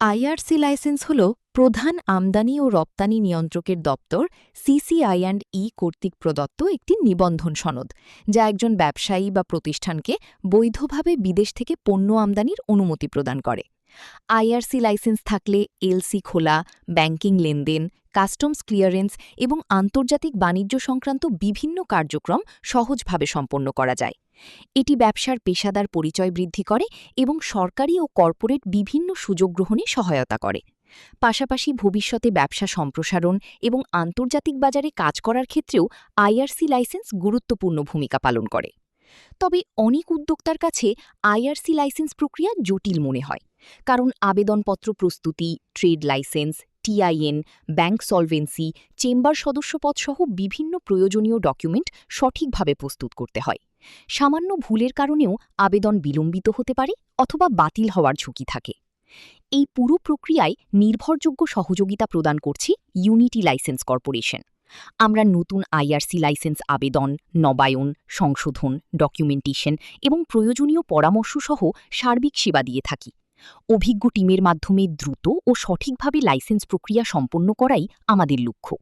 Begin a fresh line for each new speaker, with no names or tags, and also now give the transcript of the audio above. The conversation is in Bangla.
আইআরসি লাইসেন্স হল প্রধান আমদানি ও রপ্তানি নিয়ন্ত্রকের দপ্তর সিসিআই&ই কর্তৃক প্রদত্ত একটি নিবন্ধন সনদ, যা একজন ব্যবসায়ী বা প্রতিষ্ঠানকে বৈধভাবে বিদেশ থেকে পণ্য আমদানির অনুমতি প্রদান করে। আইআরসি লাইসেন্স থাকলে এলসি খোলা, ব্যাংকিং লেনদেন, কাস্টমস ক্লিয়ারেন্স এবং আন্তর্জাতিক বাণিজ্য সংক্রান্ত বিভিন্ন কার্যক্রম সহজভাবে সম্পন্ন করা যায়। এটি ব্যবসার পেশাদার পরিচয় বৃদ্ধি করে এবং সরকারি ও কর্পোরেট বিভিন্ন সুযোগ গ্রহণে সহায়তা করে। পাশাপাশি ভবিষ্যতে ব্যবসা সম্প্রসারণ এবং আন্তর্জাতিক বাজারে কাজ করার ক্ষেত্রেও আইআরসি লাইসেন্স গুরুত্বপূর্ণ ভূমিকা পালন করে। তবে অনেক উদ্যোক্তার কাছে আইআরসি লাইসেন্স প্রক্রিয়া জটিল মনে হয়, কারণ আবেদনপত্র প্রস্তুতি, trade licence, TIN, bank solvency, chamber সদস্যপদ সহ বিভিন্ন প্রয়োজনীয় ডকুমেন্ট সঠিকভাবে প্রস্তুত করতে হয়। সামান্য ভুলের কারণেও আবেদন বিলম্বিত হতে পারে অথবা বাতিল হওয়ার ঝুঁকি থাকে। এই পুরো প্রক্রিয়ায় নির্ভরযোগ্য সহযোগিতা প্রদান করছে ইউনিটি লাইসেন্স কর্পোরেশন। আমরা নতুন আইআরসি লাইসেন্স আবেদন, নবায়ন, সংশোধন, ডকুমেন্টেশন এবং প্রয়োজনীয় পরামর্শ সহ সার্বিক সেবা দিয়ে থাকি। অভিজ্ঞ টিমের মাধ্যমে দ্রুত ও সঠিকভাবে লাইসেন্স প্রক্রিয়া সম্পন্ন করাই আমাদের লক্ষ্য।